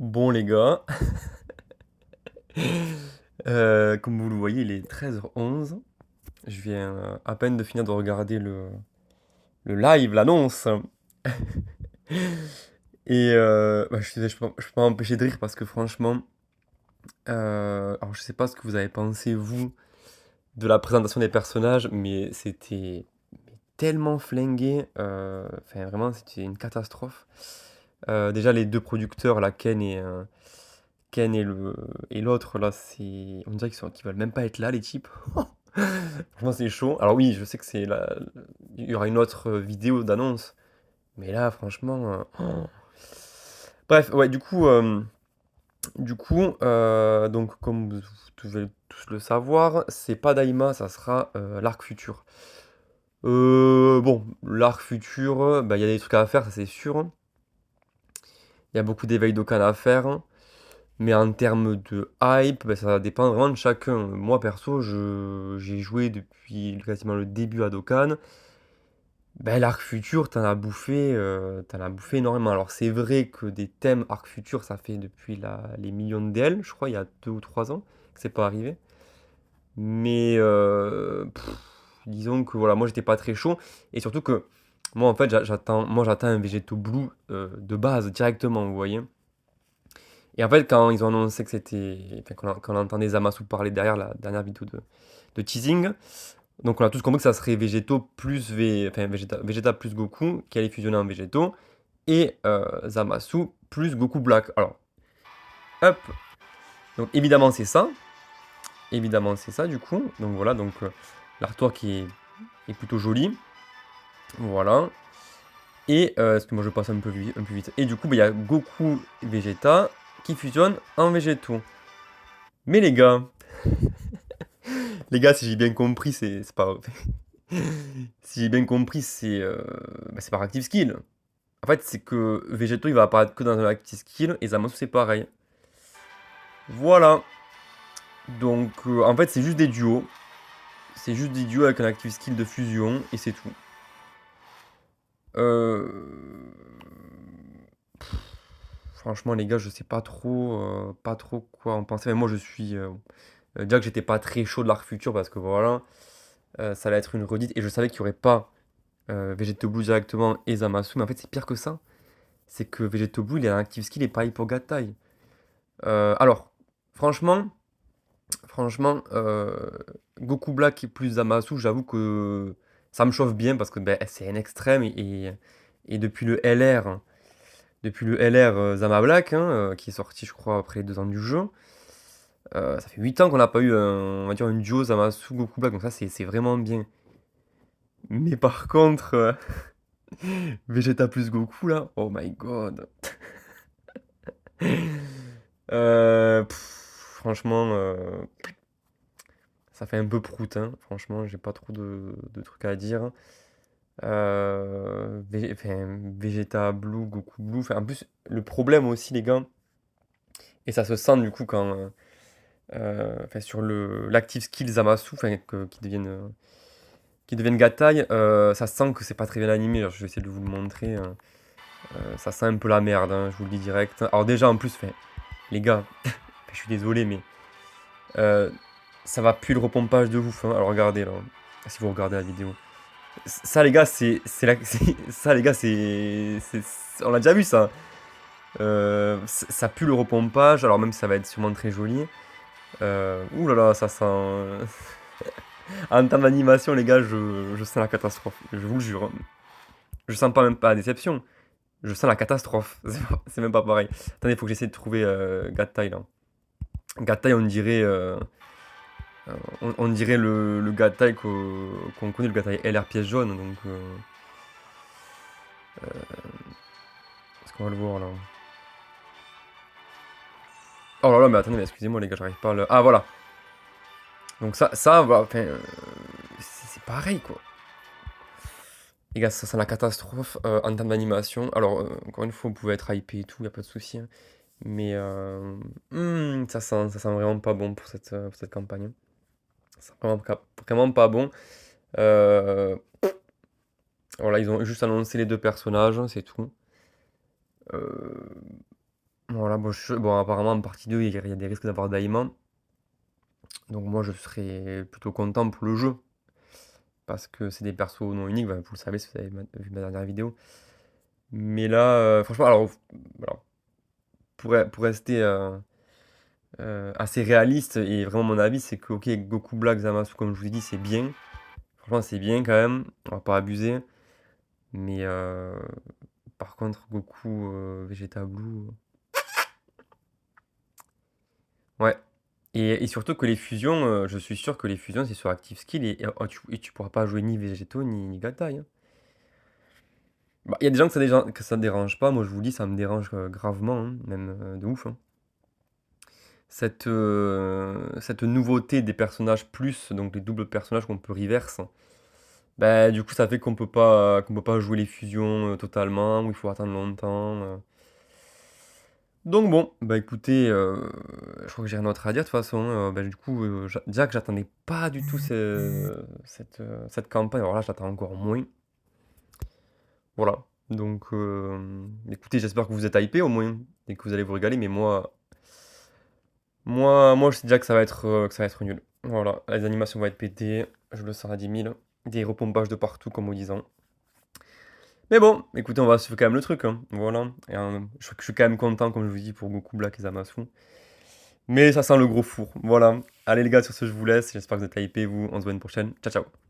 Bon les gars, comme vous le voyez, il est 13h11. Je viens à peine de finir de regarder le live, l'annonce. Et bah, je peux pas m'empêcher de rire parce que franchement, alors je sais pas ce que vous avez pensé vous de la présentation des personnages, mais c'était tellement flingué. Enfin vraiment, c'était une catastrophe. Déjà les deux producteurs, là, Ken et l'autre là, on dirait qu'ils veulent même pas être là les types. Franchement, c'est chaud. Alors oui, je sais que il y aura une autre vidéo d'annonce, mais là, franchement, bref, ouais, donc comme vous devez tous le savoir, c'est pas Daima, ça sera l'arc futur. Bon, l'arc futur, bah, il y a des trucs à faire, ça c'est sûr. Il y a beaucoup d'éveils d'Okan à faire. Mais en termes de hype, bah, ça dépend vraiment de chacun. Moi, perso, j'ai joué depuis quasiment le début à Dokkan. Ben, l'arc futur, t'en as bouffé énormément. Alors, c'est vrai que des thèmes arc futur, ça fait depuis les millions de DL, je crois, il y a 2 ou 3 ans que c'est pas arrivé. Mais disons que voilà, moi j'étais pas très chaud. Et surtout que moi, en fait, j'attends un Végéto Blue de base directement, vous voyez. Et en fait, quand ils ont annoncé que enfin, quand on entendait Zamasu parler derrière la dernière vidéo de teasing, donc on a tous compris que ça serait Vegeta plus Goku qui allait fusionner en Végéto et Zamasu plus Goku Black. Alors, hop, donc évidemment c'est ça du coup. Donc voilà, donc l'artwork est plutôt joli, voilà. Et parce que moi je passe un peu vite. Et du coup, bah, il y a Goku et Vegeta qui fusionnent en Végéto. Mais les gars, si j'ai bien compris, c'est pas. Si j'ai bien compris, c'est par Active Skill. En fait, c'est que Végéto il va apparaître que dans un Active Skill et Zamasu c'est pareil. Voilà. Donc en fait, c'est juste des duos. C'est juste des duos avec un Active Skill de fusion et c'est tout. Euh... Franchement, les gars, je sais pas trop quoi en penser. Mais moi, je suis. Déjà que j'étais pas très chaud de l'arc futur parce que voilà, ça allait être une redite et je savais qu'il y aurait pas Vegeto Blue directement et Zamasu, mais en fait c'est pire que ça. C'est que Vegeto Blue il a un active skill et pareil pour Gatai. Alors, franchement, franchement, Goku Black et plus Zamasu, j'avoue que ça me chauffe bien parce que ben, c'est un extrême et depuis le LR Zama Black, hein, qui est sorti je crois après 2 ans du jeu, ça fait 8 ans qu'on n'a pas eu on va dire une duo Zamasu Goku Black, donc ça c'est vraiment bien. Mais par contre, Vegeta plus Goku là, oh my god. Franchement, ça fait un peu prout, hein. Franchement, j'ai pas trop de trucs à dire. Enfin, Vegeta Blue, Goku Blue. Enfin, en plus, le problème aussi, les gars, et ça se sent du coup quand. Enfin, sur l'active skill Zamasu, enfin, qui deviennent Gatai, ça se sent que c'est pas très bien animé. Alors, je vais essayer de vous le montrer. Ça sent un peu la merde, hein, je vous le dis direct. Alors, déjà, en plus, enfin, les gars, je suis désolé, mais Euh, ça va plus le repompage de ouf, hein. Alors regardez là, si vous regardez la vidéo. Ça les gars, ça les gars, on l'a déjà vu ça. Ça pue le repompage, alors même si ça va être sûrement très joli. Ouh là là, ça sent. En termes d'animation, les gars, je sens la catastrophe. Je vous le jure, hein. Je sens pas même pas la déception. Je sens la catastrophe. C'est même pas pareil. Attendez, faut que j'essaie de trouver Gattai là. Gattai, on dirait le Gatai qu'on connaît, le Gatai LR pièce jaune, donc est-ce qu'on va le voir là? Oh là là, mais attendez, mais excusez-moi les gars, j'arrive pas à le... Ah voilà. Donc ça va, enfin, c'est pareil quoi. Les gars, ça sent la catastrophe en termes d'animation. Alors, encore une fois, vous pouvez être hypé et tout, y a pas de souci, hein. Mais ça sent vraiment pas bon pour cette campagne. Ça sent vraiment pas bon. Euh, voilà, ils ont juste annoncé les deux personnages, c'est tout. Euh, Voilà, Bon, apparemment, en partie 2, il y a des risques d'avoir Daima. Donc moi, je serais plutôt content pour le jeu. Parce que c'est des persos non uniques, bah, vous le savez si vous avez vu ma dernière vidéo. Mais là, franchement, alors, voilà, pour rester assez réaliste, et vraiment mon avis, c'est que, ok, Goku Black, Zamasu, comme je vous ai dit, c'est bien. Franchement, c'est bien quand même, on va pas abuser. Mais par contre, Goku, Vegeta Blue, ouais. Et surtout que les fusions, je suis sûr que les fusions, c'est sur Active Skill, et tu pourras pas jouer ni Végétaux ni Gatai, hein. Bah, il y a des gens que ça dérange pas, moi je vous le dis, ça me dérange gravement, hein, même de ouf, hein. Cette nouveauté des personnages plus, donc les doubles personnages qu'on peut reverse, bah, du coup ça fait qu'on peut pas jouer les fusions totalement, où il faut attendre longtemps. Donc bon, bah écoutez, je crois que j'ai rien d'autre à dire de toute façon. Bah, du coup, déjà que j'attendais pas du tout cette campagne, alors là, je l'attends encore moins. Voilà. Donc, écoutez, j'espère que vous êtes hypés au moins et que vous allez vous régaler. Mais moi, je sais déjà que ça va être nul. Voilà, les animations vont être pétées. Je le sens à 10 000. Des repompages de partout, comme au disant. Mais bon, écoutez, on va se faire quand même le truc, hein. Voilà. Et, je suis quand même content, comme je vous dis, pour Goku Black et Zamasu. Mais ça sent le gros four. Voilà. Allez les gars, sur ce, je vous laisse. J'espère que vous êtes hypés, vous. On se voit une prochaine. Ciao, ciao.